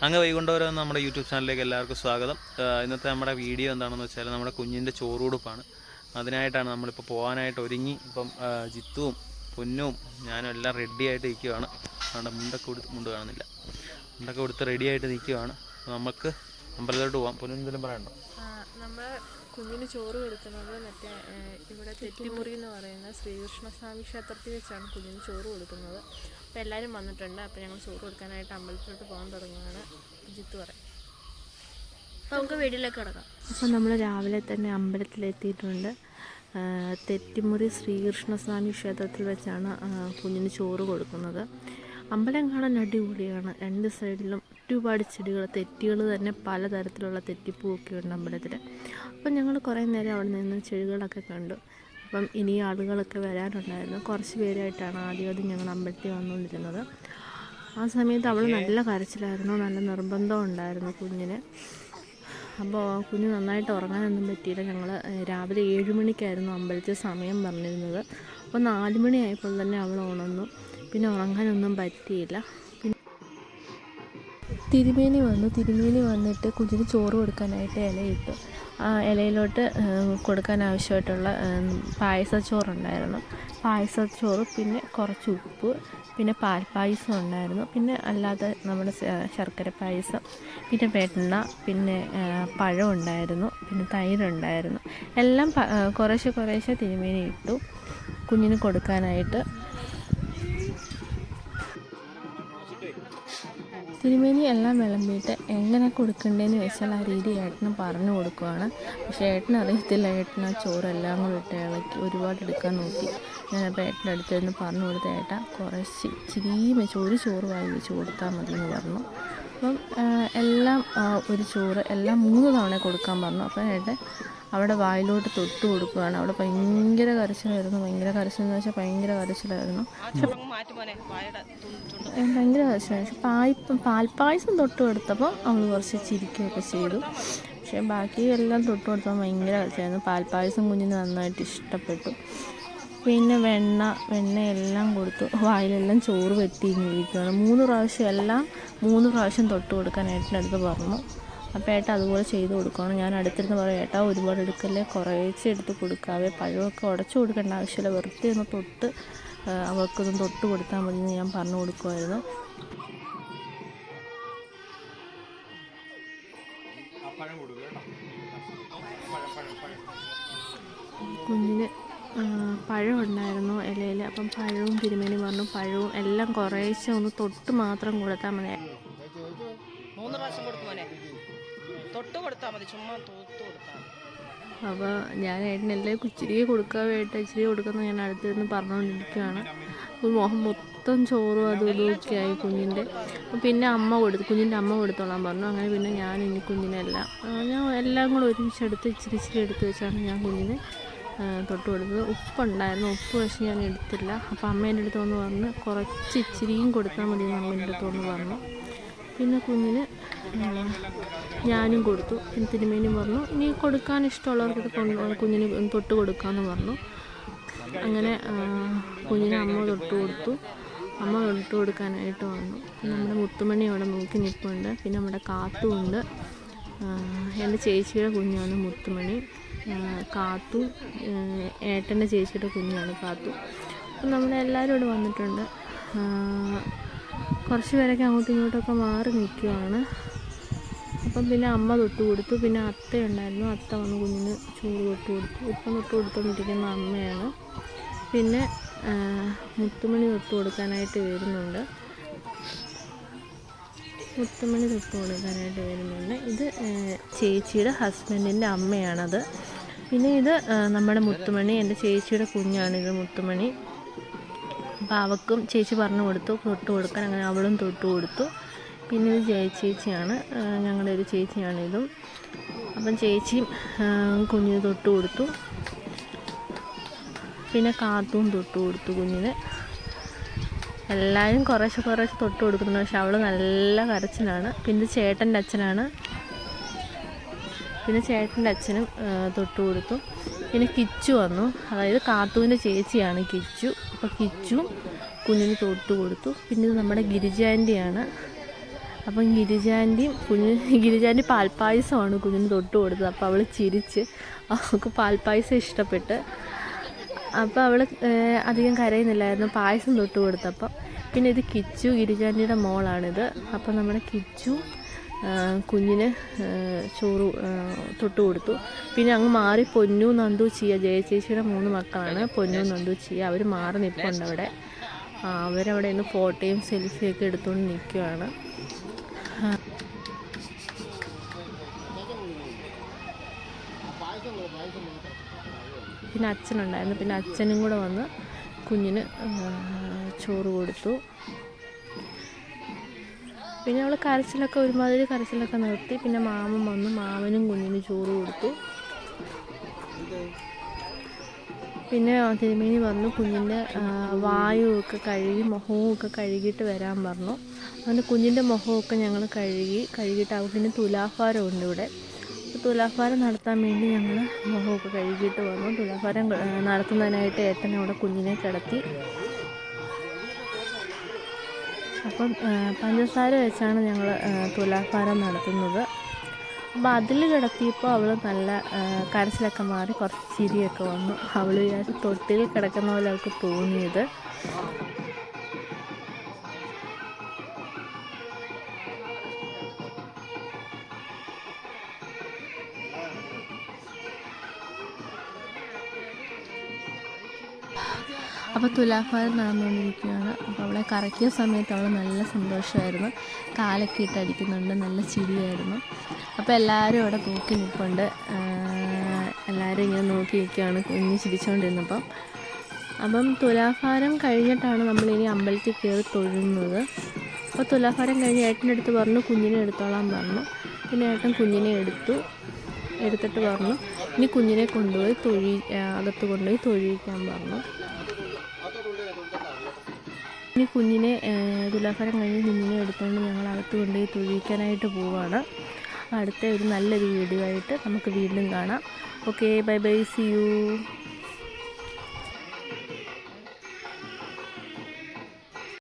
അങ്ങ് വൈകുണ്ഠപുരം നമ്മുടെ യൂട്യൂബ് ചാനലിലേക്ക് എല്ലാവർക്കും സ്വാഗതം. ഇന്നത്തെ നമ്മുടെ വീഡിയോ എന്താണെന്ന് വെച്ചാൽ നമ്മുടെ കുഞ്ഞിൻ്റെ ചോറുകൊടുപ്പാണ്. അതിനായിട്ടാണ് നമ്മളിപ്പോൾ പോകാനായിട്ട് ഒരുങ്ങി. ഇപ്പം ജിത്തുവും പൊന്നും ഞാനും എല്ലാം റെഡി ആയിട്ട് നിൽക്കുകയാണ്. നമ്മുടെ മുണ്ട് കാണുന്നില്ല, മുണ്ടൊക്കെ കൊടുത്ത് റെഡി ആയിട്ട് നിൽക്കുകയാണ്. നമുക്ക് അമ്പലത്തിലോട്ട് പോകാം. പൊന്നു എന്തെങ്കിലും പറയണ്ടോ? നമ്മൾ കുഞ്ഞിന് ചോറ് കൊടുക്കുന്നത് മറ്റേ ഇവിടെ തെറ്റിമുറി എന്ന് പറയുന്ന ശ്രീകൃഷ്ണസ്വാമി ക്ഷേത്രത്തിൽ വെച്ചാണ് കുഞ്ഞിന് ചോറ് കൊടുക്കുന്നത്. അപ്പോൾ എല്ലാവരും വന്നിട്ടുണ്ട്. അപ്പോൾ ഞങ്ങൾ ചോറ് കൊടുക്കാനായിട്ട് അമ്പലത്തിലോട്ട് പോകാൻ തുടങ്ങുകയാണ്. ജിത്ത് പറയും. അപ്പോൾ നമുക്ക് വീട്ടിലേക്ക് കിടക്കാം. അപ്പോൾ നമ്മൾ രാവിലെ തന്നെ അമ്പലത്തിലെത്തിയിട്ടുണ്ട്. തെറ്റിമുറി ശ്രീകൃഷ്ണസ്വാമി ക്ഷേത്രത്തിൽ വെച്ചാണ് കുഞ്ഞിന് ചോറ് കൊടുക്കുന്നത്. അമ്പലം കാണാൻ അടിപൊളിയാണ്. രണ്ട് സൈഡിലും ഒരുപാട് ചെടികൾ, തെറ്റികൾ തന്നെ പലതരത്തിലുള്ള തെറ്റിപ്പൂവൊക്കെ ഉണ്ട് അമ്പലത്തിൽ. അപ്പം ഞങ്ങൾ കുറേ നേരം അവിടെ നിന്ന് ചെടികളൊക്കെ കണ്ടു. അപ്പം ഇനി ആളുകളൊക്കെ വരാനുണ്ടായിരുന്നു. കുറച്ച് പേരായിട്ടാണ് ആദ്യം ഞങ്ങൾ അമ്പലത്തിൽ വന്നുകൊണ്ടിരുന്നത്. ആ സമയത്ത് അവൾ നല്ല കരച്ചിലായിരുന്നു, നല്ല നിർബന്ധം ഉണ്ടായിരുന്നു കുഞ്ഞിന്. അപ്പോൾ കുഞ്ഞ് നന്നായിട്ട് ഉറങ്ങാനൊന്നും പറ്റിയില്ല. ഞങ്ങൾ രാവിലെ 7 മണിക്കായിരുന്നു അമ്പലത്തിൽ സമയം പറഞ്ഞിരുന്നത്. അപ്പോൾ 4 മണിയായപ്പോൾ തന്നെ അവൾ ഉണർന്നു. പിന്നെ ഉറങ്ങാനൊന്നും പറ്റിയില്ല. പിന്നെ തിരുമേനി വന്നിട്ട് കുഞ്ഞിന് ചോറ് കൊടുക്കാനായിട്ട് ഇലയിട്ടു. ആ ഇലയിലോട്ട് കൊടുക്കാൻ ആവശ്യമായിട്ടുള്ള പായസച്ചോറുണ്ടായിരുന്നു. പായസച്ചോറ്, പിന്നെ കുറച്ച് ഉപ്പ്, പിന്നെ പാൽപ്പായസം ഉണ്ടായിരുന്നു, പിന്നെ അല്ലാതെ നമ്മുടെ ശർക്കര പായസം, പിന്നെ വെണ്ണ, പിന്നെ പഴം ഉണ്ടായിരുന്നു, പിന്നെ തൈരുണ്ടായിരുന്നു. എല്ലാം കുറേശ്ശെ തിരുമേനി ഇട്ടു കുഞ്ഞിന് കൊടുക്കാനായിട്ട്. തിരുമേനി എല്ലാം വിളമ്പിയിട്ട് എങ്ങനെ കൊടുക്കണ്ടേന്ന് വെച്ചാൽ ആ രീതി ഏട്ടന് പറഞ്ഞു കൊടുക്കുകയാണ്. പക്ഷേ ഏട്ടന് അറിയത്തില്ല. ഏട്ടന് ആ ചോറെല്ലാം കൂടെ ഇട്ട് ഇളക്കി ഒരുപാട് എടുക്കാൻ നോക്കി. ഞാനപ്പോൾ ഏട്ടൻ്റെ അടുത്ത് നിന്ന് പറഞ്ഞു കൊടുത്ത ഏട്ട കുറച്ച് ഇച്ചിരിയും വെച്ച് ഒരു ചോറ് വായി വെച്ച് കൊടുത്താൽ മതി എന്ന് പറഞ്ഞു. അപ്പം എല്ലാം ഒരു ചോറ് എല്ലാം 3 തവണ കൊടുക്കാൻ പറഞ്ഞു. അപ്പം ഏട്ടൻ അവിടെ വായിലോട്ട് തൊട്ട് കൊടുക്കുകയാണ്. അവിടെ ഭയങ്കര കരച്ചിലായിരുന്നു. ഭയങ്കര കരച്ചിലെന്ന് വെച്ചാൽ ഭയങ്കര കരച്ചിലായിരുന്നു. ഭയങ്കര കരച്ചിലായിരുന്നു. പാൽപ്പായസം തൊട്ട് കൊടുത്തപ്പോൾ അവൾ കുറച്ച് ചിരിക്കുകയൊക്കെ ചെയ്തു. പക്ഷേ ബാക്കി എല്ലാം തൊട്ട് കൊടുത്തപ്പോൾ ഭയങ്കര കരച്ചിലായിരുന്നു. പാൽപ്പായസം കുഞ്ഞിന് നന്നായിട്ട് ഇഷ്ടപ്പെട്ടു. പിന്നെ വെണ്ണയെല്ലാം കൊടുത്തു. വായിലെല്ലാം ചോറ് വെട്ടിയിരിക്കുകയാണ്. 3 പ്രാവശ്യം തൊട്ട് കൊടുക്കാൻ ഏട്ടൻ്റെ അടുത്ത് പറഞ്ഞു. അപ്പോൾ ഏട്ട അതുപോലെ ചെയ്ത് കൊടുക്കണം. ഞാൻ അടുത്തിരുന്ന് പറയും, ഏട്ടാ ഒരുപാട് എടുക്കല്ലേ, കുറേശ്ശെ എടുത്ത് കൊടുക്കാവേ, പഴമൊക്കെ ഉടച്ചു കൊടുക്കേണ്ട ആവശ്യമില്ല, വെറുതെ ഒന്ന് തൊട്ട് അവർക്കൊന്ന് തൊട്ട് കൊടുത്താൽ മതി എന്ന് ഞാൻ പറഞ്ഞു കൊടുക്കുമായിരുന്നു. കുഞ്ഞിന് പഴം ഉണ്ടായിരുന്നു ഇലയിൽ. അപ്പം പഴവും തിരുമേനി പറഞ്ഞു പഴവും എല്ലാം കുറേശ്ശെ ഒന്ന് തൊട്ട് മാത്രം കൊടുത്താൽ മതി. 3 പ്രാവശ്യം കൊടുക്കുമോനെ, തൊട്ട് കൊടുത്താൽ മതി, ചുമ്മാ തൊട്ട് കൊടുത്താൽ മതി. അപ്പോൾ ഞാൻ ഏട്ടനെല്ലാം ഇച്ചിരി കൊടുക്കുന്ന ഞാൻ അടുത്തിരുന്ന് പറഞ്ഞുകൊണ്ടിരിക്കുകയാണ്. മുഖം മൊത്തം ചോറും അതും ഇതുമൊക്കെ ആയി കുഞ്ഞിൻ്റെ. പിന്നെ കുഞ്ഞിൻ്റെ അമ്മ കൊടുത്തോളാൻ പറഞ്ഞു. അങ്ങനെ പിന്നെ ഞാൻ ഇനി കുഞ്ഞിനെല്ലാം എല്ലാം കൂടെ ഒരുമിച്ചെടുത്ത് ഇച്ചിരി എടുത്ത് വെച്ചാണ് ഞാൻ കുഞ്ഞിന് തൊട്ട് കൊടുത്തത്. ഉപ്പുണ്ടായിരുന്നു, ഉപ്പ് പക്ഷേ ഞാൻ എടുത്തില്ല. അപ്പോൾ അമ്മേൻ്റെ അടുത്ത് വന്ന് പറഞ്ഞ് കുറച്ച് ഇച്ചിരിയും കൊടുത്താൽ മതി എന്ന് അമ്മേൻ്റെ അടുത്ത് വന്ന് പറഞ്ഞു. പിന്നെ കുഞ്ഞിന് ഞാനും കൊടുത്തു. പിന്നെ തിരുമേനും പറഞ്ഞു ഇനി കൊടുക്കാൻ ഇഷ്ടമുള്ളവർക്ക് കുഞ്ഞിന് തൊട്ട് കൊടുക്കാമെന്ന് പറഞ്ഞു. അങ്ങനെ കുഞ്ഞിന് അമ്മ തൊട്ട് കൊടുത്തു. അമ്മ തൊട്ട് കൊടുക്കാനായിട്ട് വന്നു. പിന്നെ നമ്മുടെ മുത്തുമണി അവിടെ നോക്കി നിൽപ്പുണ്ട്. പിന്നെ നമ്മുടെ കാത്തുണ്ട്. എൻ്റെ ചേച്ചിയുടെ കുഞ്ഞാണ് മുത്തുമണി. കാത്തു ഏട്ടൻ്റെ ചേച്ചിയുടെ കുഞ്ഞാണ് കാത്തു. അപ്പം നമ്മളെല്ലാവരും ഇവിടെ വന്നിട്ടുണ്ട്. കുറച്ച് പേരൊക്കെ അങ്ങോട്ടും ഇങ്ങോട്ടൊക്കെ മാറി നിൽക്കുകയാണ്. അപ്പം പിന്നെ അമ്മ തൊട്ട് കൊടുത്തു. പിന്നെ അത്തയുണ്ടായിരുന്നു, അത്ത വന്ന് കുഞ്ഞിന് ചോറ് തൊട്ട് കൊടുത്തു. ഇപ്പം തൊട്ട് കൊടുത്തുകൊണ്ടിരിക്കുന്ന അമ്മയാണ്. പിന്നെ മുത്തുമണി തൊട്ട് കൊടുക്കാനായിട്ട് വരുന്നുണ്ട്. ഇത് ചേച്ചിയുടെ ഹസ്ബൻഡിൻ്റെ അമ്മയാണത്. പിന്നെ ഇത് നമ്മുടെ മുത്തുമണി, എൻ്റെ ചേച്ചിയുടെ കുഞ്ഞാണിത് മുത്തുമണി. അപ്പോൾ അവൾക്കും ചേച്ചി പറഞ്ഞു കൊടുത്തു തൊട്ട് കൊടുക്കാൻ. അങ്ങനെ അവളും തൊട്ട് കൊടുത്തു. പിന്നെ ഇത് ചേച്ചിയാണ്, ഞങ്ങളുടെ ഒരു ചേച്ചിയാണിതും. അപ്പം ചേച്ചിയും കുഞ്ഞിന് തൊട്ട് കൊടുത്തു. പിന്നെ കാത്തും തൊട്ട് കൊടുത്തു കുഞ്ഞിന്. എല്ലാവരും കുറേശ്ശെ തൊട്ട് കൊടുക്കുന്നുണ്ട്. പക്ഷെ അവൾ നല്ല കരച്ചിലാണ്. പിന്നെ ചേട്ടൻ്റെ അച്ഛനും തൊട്ട് കൊടുത്തു. പിന്നെ കിച്ചു വന്നു, അതായത് കാത്തുവിൻ്റെ ചേച്ചിയാണ് കിച്ചു. അപ്പോൾ കിച്ചു കുഞ്ഞിന് തൊട്ട് കൊടുത്തു. പിന്നെ ഇത് നമ്മുടെ ഗിരിജ ആൻറ്റിയാണ്. അപ്പം ഗിരിജാൻ്റെ പാൽപ്പായസമാണ് കുഞ്ഞിന് തൊട്ട് കൊടുത്തത്. അപ്പോൾ അവൾ ചിരിച്ച് അവൾക്ക് പാൽപ്പായസം ഇഷ്ടപ്പെട്ട്. അപ്പോൾ അവൾ അധികം കരയുന്നില്ലായിരുന്നു പായസം തൊട്ട് കൊടുത്തപ്പം. പിന്നെ ഇത് കിച്ചു, ഗിരിജാൻ്റിയുടെ മോളാണിത്. അപ്പം നമ്മുടെ കിച്ചു കുഞ്ഞിന് ചോറ് തൊട്ട് കൊടുത്തു. പിന്നെ അങ്ങ് മാറി പൊന്നു, നന്ദു, ചിയ, ജയചേച്ചിയുടെ 3 മക്കളാണ്. പൊന്നു, നന്ദു, ചിയ. അവർ മാറി നിൽപ്പുണ്ട് അവിടെ. അവരവിടെ നിന്ന് ഫോട്ടോയും സെൽഫിയൊക്കെ എടുത്തുകൊണ്ട് നിൽക്കുകയാണ്. പിന്നെ അച്ഛനുണ്ടായിരുന്നു. പിന്നെ അച്ഛനും കൂടെ വന്ന് കുഞ്ഞിന് ചോറ് കൊടുത്തു. പിന്നെ അവൾ കരച്ചിലൊക്കെ ഒരുമാതിരി കരച്ചിലൊക്കെ നിർത്തി. പിന്നെ മാമൻ വന്ന് മാമനും കുഞ്ഞിന് ചോറ് കൊടുത്തു. പിന്നെ തിരുമേനി വന്നു കുഞ്ഞിൻ്റെ വായുവൊക്കെ കഴുകി മുഖവും ഒക്കെ കഴുകിയിട്ട് വരാൻ പറഞ്ഞു. അങ്ങനെ കുഞ്ഞിൻ്റെ മുഖമൊക്കെ ഞങ്ങൾ കഴുകിയിട്ട് അവർക്ക് തുലാഭാരം ഉണ്ട് ഇവിടെ. തുലാഭാരം നടത്താൻ വേണ്ടി ഞങ്ങൾ മുഖമൊക്കെ കഴുകിയിട്ട് വന്നു. തുലാഭാരം നടത്തുന്നതിനായിട്ട് ഏട്ടൻ അവിടെ കുഞ്ഞിനെ കിടത്തി. അപ്പം പഞ്ചസാര വെച്ചാണ് ഞങ്ങൾ തുലാഭാരം നടത്തുന്നത്. അപ്പോൾ അതിൽ കിടത്തിയപ്പോൾ അവൾ നല്ല കരച്ചിലൊക്കെ മാറി കുറച്ച് ചിരിയൊക്കെ വന്നു. അവൾ വിചാരിച്ച് തൊട്ടിൽ കിടക്കുന്ന പോലെ അവൾക്ക് തോന്നിയത്. അപ്പോൾ തുലാഭാരം നടന്നുകൊണ്ടിരിക്കുകയാണ്. അപ്പോൾ അവളെ കറക്കിയ സമയത്ത് അവൾ നല്ല സന്തോഷമായിരുന്നു. കാലൊക്കെ ഇട്ട് അടിക്കുന്നുണ്ട്, നല്ല ചിരിയായിരുന്നു. അപ്പോൾ എല്ലാവരും അവിടെ നോക്കി നിൽപ്പുണ്ട്. എല്ലാവരും ഇങ്ങനെ നോക്കി നിൽക്കുകയാണ് കുഞ്ഞ് ചിരിച്ചുകൊണ്ടിരുന്നപ്പം. അപ്പം തുലാഭാരം കഴിഞ്ഞിട്ടാണ് നമ്മളിനി അമ്പലത്തിൽ കയറി തൊഴുന്നത്. അപ്പോൾ തുലാഭാരം കഴിഞ്ഞ് ഏട്ടൻ്റെ അടുത്ത് പറഞ്ഞു കുഞ്ഞിനെ എടുത്തോളാൻ പറഞ്ഞു. പിന്നെ ഏട്ടൻ കുഞ്ഞിനെ എടുത്തിട്ട് പറഞ്ഞു ഇനി കുഞ്ഞിനെ കൊണ്ടുപോയി അകത്ത് കൊണ്ടുപോയി തൊഴിയിക്കാൻ പറഞ്ഞു. ഇനി കുഞ്ഞിനെ തുലാഭാരം കഴിഞ്ഞ് കുഞ്ഞിനെ എടുത്തുകൊണ്ട് ഞങ്ങൾ അകത്ത് കൊണ്ടുപോയി തൊഴിയിക്കാനായിട്ട് പോവുകയാണ്. അടുത്ത ഒരു നല്ലൊരു വീഡിയോ ആയിട്ട് നമുക്ക് വീണ്ടും കാണാം. Okay, bye bye, see U.